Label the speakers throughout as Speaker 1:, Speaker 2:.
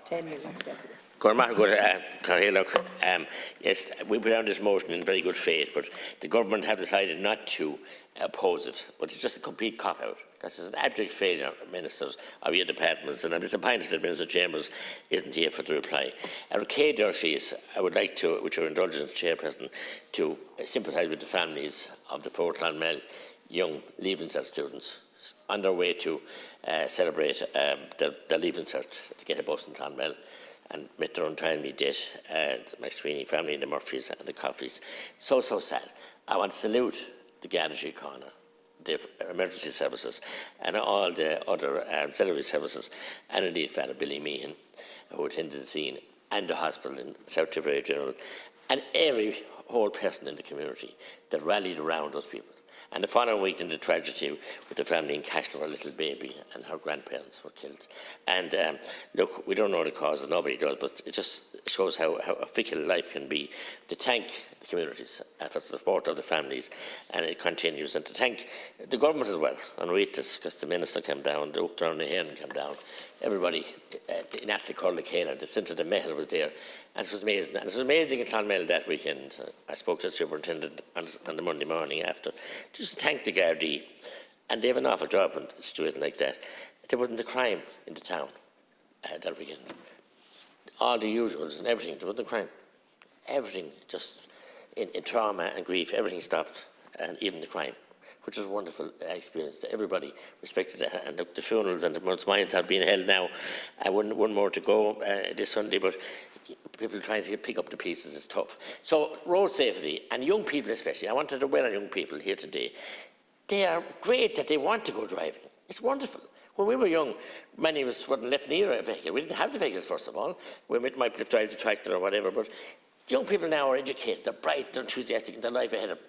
Speaker 1: 10 minutes, Deputy.
Speaker 2: Yes, we put down this motion in very good faith, but the government have decided not to oppose it. But it's just a complete cop-out. This is an abject failure, ministers of your departments, and I'm disappointed that Minister Chambers isn't here for the reply. Kate D'Arcies, I would like to, with your indulgence, Chairperson, to sympathise with the families of the Fort Clonmel young Leaving Cert students on their way to celebrate the Leaving Cert to get a bus in Clonmel and met their untimely death, the McSweeney family, the Murphys and the Coffeys. So sad. I want to salute the Garda Síochána, the emergency services and all the other auxiliary services, and indeed Father Billy Meehan, who attended the scene, and the hospital in South Tipperary General, and every whole person in the community that rallied around those people. And the following week in the tragedy with the family in Cashel, a little baby, and her grandparents were killed. And look, we don't know the causes, nobody does, but it just shows how fickle life can be. To thank the communities for the support of the families, and it continues. And to thank the government as well, Oireachtas, because the minister came down, the Uachtar and the Hearn came down, everybody, in Athley Curlacana, the Centre of the Mehel was there, and it was amazing. And it was amazing in Clonmel that weekend. I spoke to the superintendent on the Monday morning after, just to thank the Gardaí, and they have an awful job in a situation like that. There wasn't a crime in the town that weekend. All the usuals and everything, there wasn't a crime. Everything just in trauma and grief, everything stopped, and even the crime, which was a wonderful experience. Everybody respected it, and the funerals and the months minds have been held now. One more to go this Sunday, but people trying to pick up the pieces is tough. So road safety, and young people especially, I wanted to well young people here today. They are great that they want to go driving. It's wonderful. When we were young, many of us weren't left near a vehicle. We didn't have the vehicles, first of all. We might drive the tractor or whatever, but the young people now are educated, they're bright, they're enthusiastic in their life ahead of them.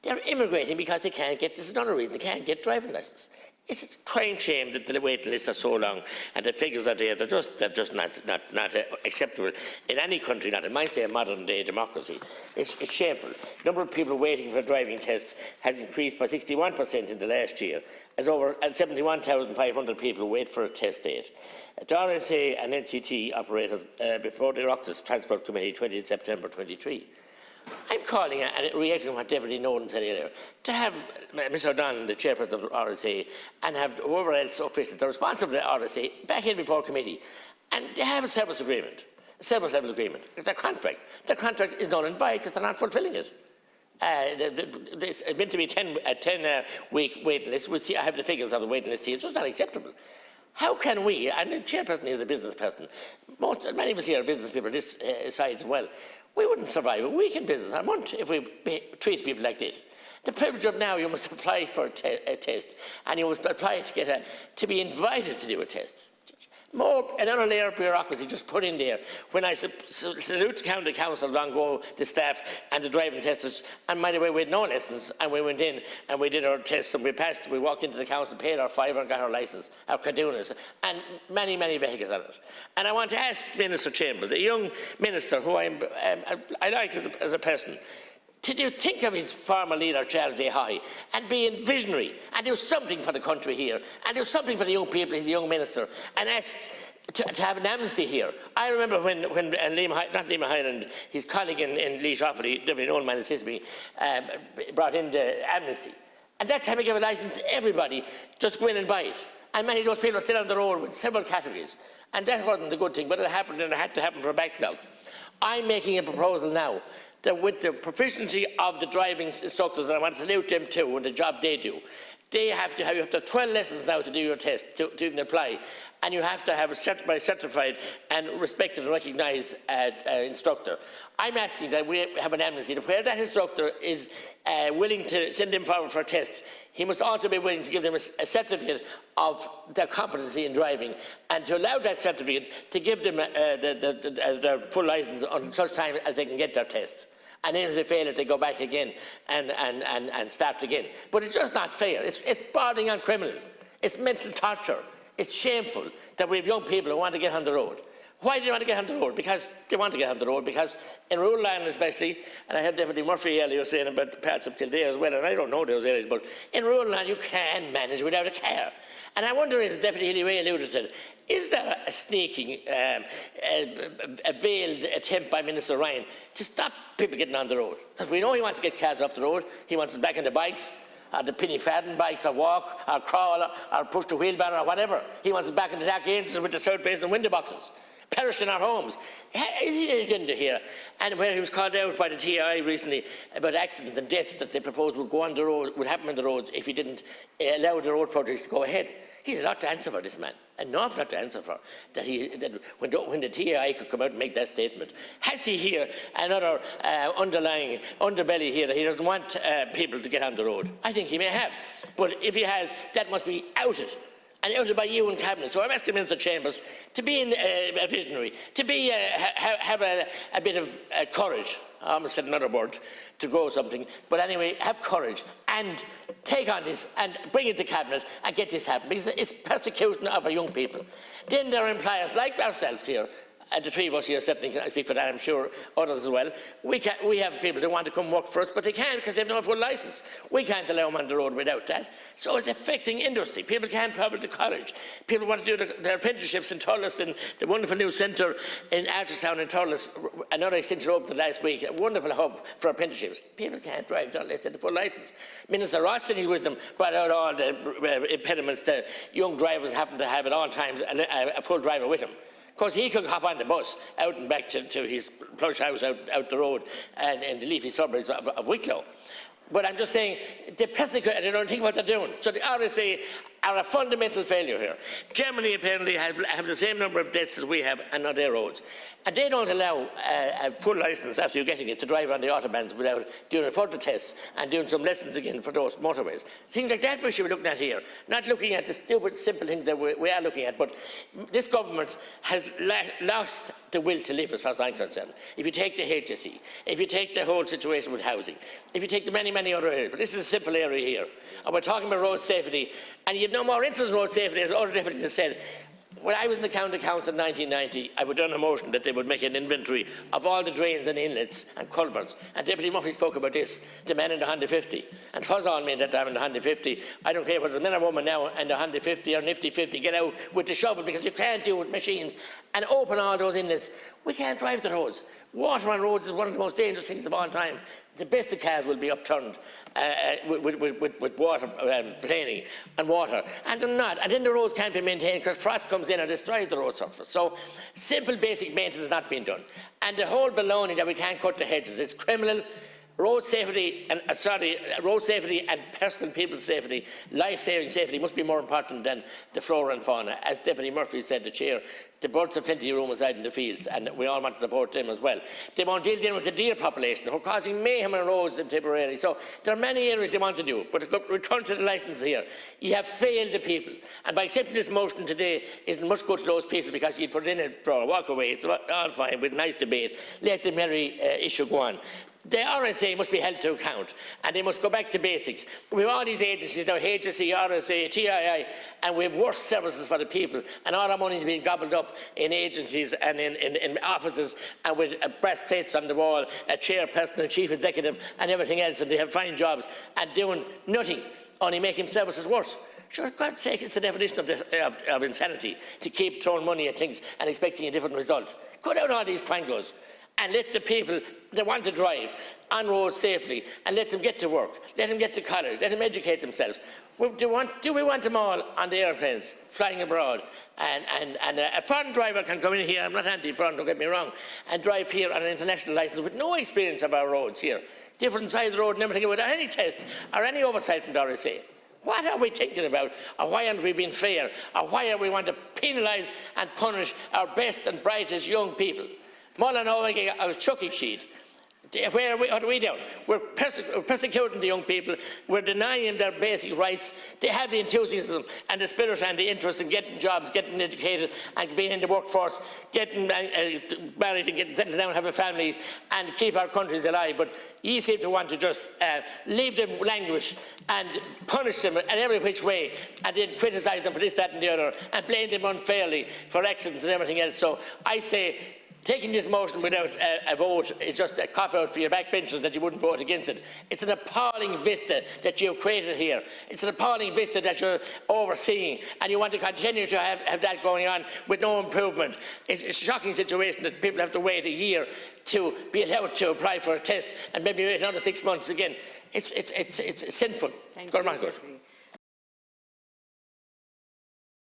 Speaker 2: They're immigrating because they can't get, this is another reason, they can't get driving licenses. It's a crying shame that the waiting lists are so long and the figures are there. They're just not acceptable in any country, not in mine, say a modern day democracy. It's shameful. The number of people waiting for driving tests has increased by 61% in the last year, as over 71,500 people wait for a test date. The RSA and NCT operators before the Oireachtas Transport Committee 20 September 23. I'm calling and reacting to what Deputy Nolan said earlier, to have Ms O'Donnell, the chairperson of the RSA, and have whoever else officials that are responsible for the RSA back in before committee, and they have a service agreement, their contract is null and void because they're not fulfilling it. It's meant to be a 10-week waiting list. We'll see, I have the figures of the waiting list here. It's just not acceptable. How can we, and the chairperson is a business person, many of us here are business people, this side as well, we wouldn't survive a week in business, a month, if we treat people like this. The privilege of now, you must apply for a test, and you must apply to be invited to do a test. Another layer of bureaucracy just put in there. When I salute the county council long ago, the staff and the driving testers, and by the way, we had no lessons, and we went in and we did our tests and we passed, we walked into the council, paid our fiver and got our licence, our cadunas, and many vehicles on it. And I want to ask Minister Chambers, a young minister who I like as a person, to think of his former leader, Charles J. Haughey, and be visionary, and do something for the country here, and do something for the young people, he's a young minister, and ask to have an amnesty here. I remember when Liam Hyland, his colleague in Laois Offaly, Deputy Nolan Man assisted me, brought in the amnesty. And that time he gave a licence to everybody, just go in and buy it. And many of those people are still on the road with several categories. And that wasn't a good thing, but it happened, and it had to happen for a backlog. I'm making a proposal now that with the proficiency of the driving instructors, and I want to salute them too, and the job they do, you have to have 12 lessons now to do your test, to even apply, and you have to have a certified and respected and recognised instructor. I'm asking that we have an amnesty, that where that instructor is willing to send them forward for a test, he must also be willing to give them a certificate of their competency in driving, and to allow that certificate to give them their full licence until such time as they can get their test. And then if they fail it, they go back again and start again. But it's just not fair. It's bordering on criminal. It's mental torture. It's shameful that we have young people who want to get on the road. Why do they want to get on the road? Because they want to get on the road, because in rural Ireland especially, and I heard Deputy Murphy earlier saying about parts of Kildare as well, and I don't know those areas, but in rural Ireland you can manage without a car. And I wonder, as Deputy Hilary alluded to, is there a sneaking, a veiled attempt by Minister Ryan to stop people getting on the road? Because we know he wants to get cars off the road, he wants them back on the bikes, the penny fadden bikes, or walk, or crawl, or push the wheelbarrow, or whatever. He wants them back in the dark ages with the south-facing window boxes. Perished in our homes. Is there an agenda here? And where he was called out by the TRI recently about accidents and deaths that they proposed would go on the road, would happen on the roads if he didn't allow the road projects to go ahead. He's a lot to answer for, this man. An awful lot to answer for. That when the TRI could come out and make that statement. Has he here another underlying underbelly here that he doesn't want people to get on the road? I think he may have. But if he has, that must be outed. And outed by you and Cabinet. So I'm asking Minister Chambers to be a visionary, to be have a bit of courage. I almost said another word, to grow something. But anyway, have courage and take on this and bring it to Cabinet and get this happening. Because it's persecution of our young people. Then there are employers like ourselves here, and the three of us here certainly can speak for that, I'm sure others as well. We have people that want to come work for us, but they can't because they have no full licence. We can't allow them on the road without that. So it's affecting industry. People can't travel to college. People want to do their apprenticeships in Thurles, in the wonderful new centre in Oireachtas in Thurles. Another centre opened last week, a wonderful hub for apprenticeships. People can't drive unless they have the full licence. Minister Ross, in his wisdom, brought out all the impediments that young drivers happen to have at all times, a full driver with them. Of course, he could hop on the bus out and back to his plush house out the road and in the leafy suburbs of Wicklow. But I'm just saying, they persecute and they don't think what they're doing. So the RSA are a fundamental failure here. Germany apparently have the same number of deaths as we have and on their roads. And they don't allow a full licence after you're getting it to drive on the autobahns without doing a further test and doing some lessons again for those motorways. Things like that we should be looking at here. Not looking at the stupid, simple things that we are looking at. But this government has lost the will to live as far as I'm concerned. If you take the HSE, if you take the whole situation with housing, if you take the many, many other areas, but this is a simple area here. And we're talking about road safety, and you have no more incidents of road safety, as other deputies have said. When I was in the County Council in 1990, I would done a motion that they would make an inventory of all the drains and inlets and culverts. And Deputy Murphy spoke about this, the men in the 150. And it was all men that time in the 150. I don't care whether it's a man or woman now in the 150 or nifty 50, get out with the shovel because you can't do it with machines and open all those inlets. We can't drive the roads. Water on roads is one of the most dangerous things of all time. The best of cars will be upturned with water draining and water, and they're not. And then the roads can't be maintained because frost comes in and destroys the road surface. So simple basic maintenance is not being done. And the whole baloney that we can't cut the hedges, it's criminal. Road safety and personal people's safety, life-saving safety must be more important than the flora and fauna. As Deputy Murphy said, the chair, the birds have plenty of room inside in the fields, and we all want to support them as well. They won't deal with the deer population, who are causing mayhem on roads in Tipperary. So there are many areas they want to do, but to return to the licence here, you have failed the people. And by accepting this motion today isn't much good to those people because you put it in it for a walk away. It's all fine with nice debate. Let the merry issue go on. The RSA must be held to account, and they must go back to basics. We have all these agencies now, HSE, RSA, TII, and we have worse services for the people, and all our money is being gobbled up in agencies and in offices, and with brass plates on the wall, a chairperson, a chief executive, and everything else, and they have fine jobs, and doing nothing, only making services worse. Sure, for God's sake, it's the definition of insanity to keep throwing money at things and expecting a different result. Cut out all these quangos and let the people that want to drive on roads safely and let them get to work, let them get to college, let them educate themselves. Do we want them all on the airplanes, flying abroad? And a foreign driver can come in here, I'm not anti-foreign, don't get me wrong, and drive here on an international licence with no experience of our roads here. Different side of the road and everything without any test or any oversight from the RSA. What are we thinking about? Or why aren't we being fair? Or why are we want to penalise and punish our best and brightest young people? Mullen Owen a chucking sheet. What are we doing? We're persecuting the young people. We're denying them their basic rights. They have the enthusiasm and the spirit and the interest in getting jobs, getting educated, and being in the workforce, getting married and getting settled down, having families, and keep our countries alive. But you seem to want to just leave them languish and punish them in every which way, and then criticise them for this, that, and the other, and blame them unfairly for accidents and everything else. So I say, taking this motion without a vote is just a cop-out for your backbenchers that you wouldn't vote against it. It's an appalling vista that you've created here. It's an appalling vista that you're overseeing, and you want to continue to have that going on with no improvement. It's a shocking situation that people have to wait a year to be allowed to apply for a test and maybe wait another 6 months again. It's sinful.
Speaker 1: Thank you.